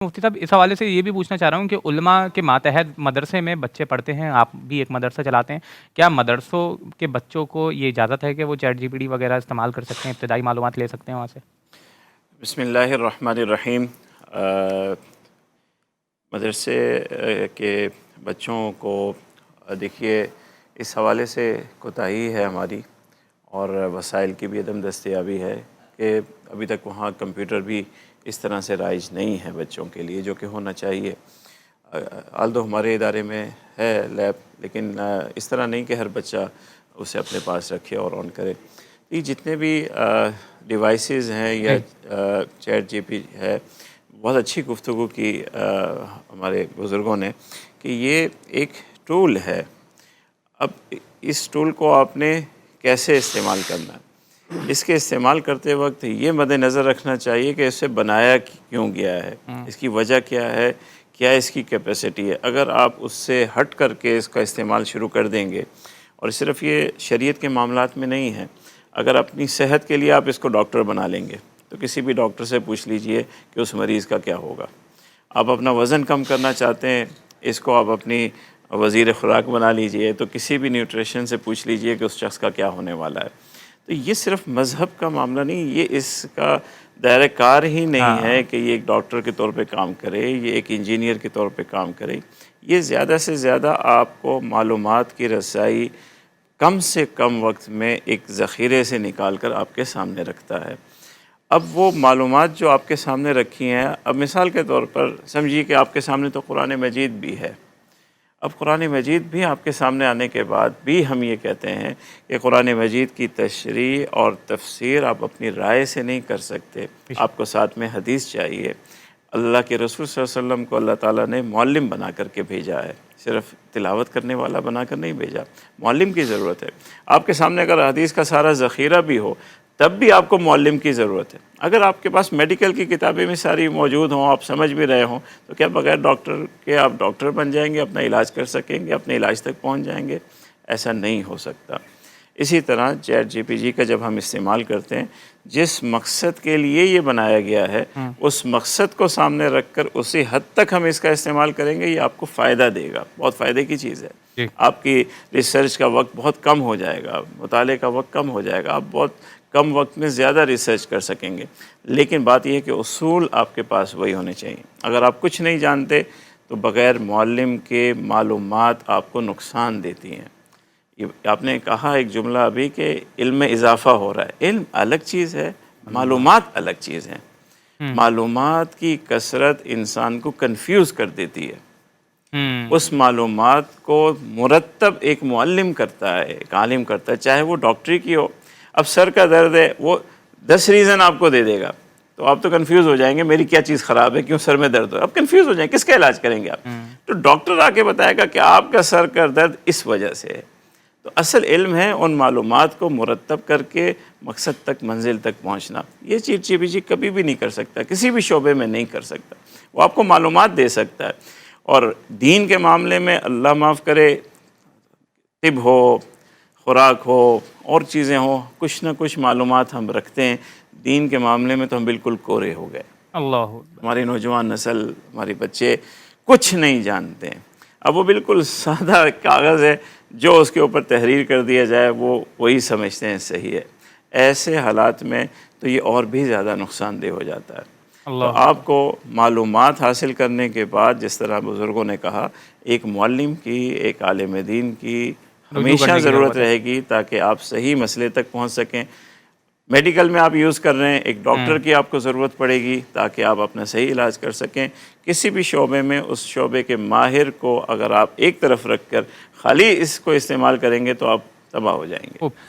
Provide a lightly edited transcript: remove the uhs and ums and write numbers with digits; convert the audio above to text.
मुफ्ती साहब, इस हवाले से ये भी पूछना चाह रहा हूँ कि उलमा के मातहत मदरसे में बच्चे पढ़ते हैं, आप भी एक मदरसा चलाते हैं, क्या मदरसों के बच्चों को ये इजाज़त है कि वो चैट जीपीटी वगैरह इस्तेमाल कर सकते हैं, इब्तदाई मालूमात ले सकते हैं वहाँ से? बिस्मिल्लाहिर्रहमानिर्रहीम। मदरसे के बच्चों को देखिए, इस हवाले से कोताही है हमारी, और वसाइल की भी अदम दस्तयाबी है कि अभी तक वहाँ कंप्यूटर भी इस तरह से राइज नहीं है बच्चों के लिए जो कि होना चाहिए। आल्दो हमारे इदारे में है लैब, लेकिन इस तरह नहीं कि हर बच्चा उसे अपने पास रखे और ऑन करे। ये जितने भी डिवाइसेस हैं या चैट जीपी है, बहुत अच्छी गुफ्तगू की हमारे बुज़ुर्गों ने कि ये एक टूल है। अब इस टूल को आपने कैसे इस्तेमाल करना है, इसके इस्तेमाल करते वक्त ये मद्देनज़र रखना चाहिए कि इसे बनाया क्यों गया है, इसकी वजह क्या है, क्या इसकी कैपेसिटी है। अगर आप उससे हट करके इसका इस्तेमाल शुरू कर देंगे, और सिर्फ़ ये शरीयत के मामलात में नहीं है, अगर अपनी सेहत के लिए आप इसको डॉक्टर बना लेंगे तो किसी भी डॉक्टर से पूछ लीजिए कि उस मरीज़ का क्या होगा। आप अपना वज़न कम करना चाहते हैं, इसको आप अपनी वज़ीर ख़ुराक बना लीजिए, तो किसी भी न्यूट्रिशन से पूछ लीजिए कि उस शख्स का क्या होने वाला है। तो ये सिर्फ़ मज़हब का मामला नहीं, ये इसका दायरा कार ही नहीं है कि ये एक डॉक्टर के तौर पे काम करे, ये एक इंजीनियर के तौर पे काम करे। ये ज़्यादा से ज़्यादा आपको मालूमात की रसाई कम से कम वक्त में एक ज़ख़ीरे से निकाल कर आपके सामने रखता है। अब वो मालूमात जो आपके सामने रखी हैं, अब मिसाल के तौर पर समझिए कि आपके सामने तो कुरान मजीद भी है। अब कुरान मजीद भी आपके सामने आने के बाद भी हम ये कहते हैं कि कुरान मजीद की तशरीह और तफसीर आप अपनी राय से नहीं कर सकते, आपको साथ में हदीस चाहिए। अल्लाह के रसूल सल्लल्लाहु अलैहि वसल्लम को अल्लाह ताला ने मुअल्लिम बना करके भेजा है, सिर्फ़ तिलावत करने वाला बना कर नहीं भेजा। मुअल्लिम की ज़रूरत है। आपके सामने अगर हदीस का सारा ज़ख़ीरा भी हो, तब भी आपको मुअल्लिम की ज़रूरत है। अगर आपके पास मेडिकल की किताबें भी सारी मौजूद हों, आप समझ भी रहे हों, तो क्या बग़ैर डॉक्टर के आप डॉक्टर बन जाएंगे, अपना इलाज कर सकेंगे, अपने इलाज तक पहुंच जाएंगे? ऐसा नहीं हो सकता। इसी तरह चैट जीपीटी का जब हम इस्तेमाल करते हैं, जिस मकसद के लिए ये बनाया गया है, उस मकसद को सामने रख कर उसी हद तक हम इसका इस्तेमाल करेंगे, ये आपको फ़ायदा देगा। बहुत फ़ायदे की चीज़ है। आपकी रिसर्च का वक्त बहुत कम हो जाएगा, मुताले का वक्त कम हो जाएगा, आप बहुत कम वक्त में ज़्यादा रिसर्च कर सकेंगे। लेकिन बात यह है कि उसूल आपके पास वही होने चाहिए। अगर आप कुछ नहीं जानते तो बग़ैर मुअल्लिम के मालूमात आपको नुकसान देती हैं। ये आपने कहा एक जुमला अभी कि इल्म में इजाफ़ा हो रहा है। इल्म अलग चीज़ है, मालूमात अलग चीज़ हैं। मालूमात की कसरत इंसान को कंफ्यूज कर देती है। उस मालूमात को मुरत्तब एक मुअल्लिम करता है, एक आलिम करता है, चाहे वो डॉक्टरी की हो। अब सर का दर्द है, वो 10 रीज़न आपको दे देगा, तो आप तो कंफ्यूज हो जाएंगे, मेरी क्या चीज़ ख़राब है, क्यों सर में दर्द हो। अब कंफ्यूज हो जाएंगे, किसका इलाज करेंगे आप? तो डॉक्टर आके बताएगा कि आपका सर का दर्द इस वजह से है। तो असल इल्म है उन मालूमात को मुरत्तब करके मकसद तक, मंजिल तक पहुँचना। ये चीज़ जीपीटी कभी भी नहीं कर सकता, किसी भी शोबे में नहीं कर सकता। वो आपको मालूमात दे सकता है। और दीन के मामले में अल्लाह माफ़ करे, तिब हो, खुराक हो, और चीज़ें हों, कुछ ना कुछ मालूमात हम रखते हैं। दीन के मामले में तो हम बिल्कुल कोरे हो गए। अल्लाह। हमारी नौजवान नस्ल, हमारे बच्चे कुछ नहीं जानते हैं। अब वो बिल्कुल सादा कागज़ है, जो उसके ऊपर तहरीर कर दिया जाए वो वही समझते हैं सही है। ऐसे हालात में तो ये और भी ज़्यादा नुकसानदेह हो जाता है। तो आपको मालूमात हासिल करने के बाद, जिस तरह बुज़ुर्गों ने कहा, एक मुअल्लिम की, एक आलिम दीन की हमेशा ज़रूरत रहेगी, ताकि आप सही मसले तक पहुँच सकें। मेडिकल में आप यूज़ कर रहे हैं, एक डॉक्टर की आपको ज़रूरत पड़ेगी ताकि आप अपना सही इलाज कर सकें। किसी भी शोबे में उस शोबे के माहिर को अगर आप एक तरफ रख कर खाली इसको इस्तेमाल करेंगे तो आप तबाह हो जाएंगे।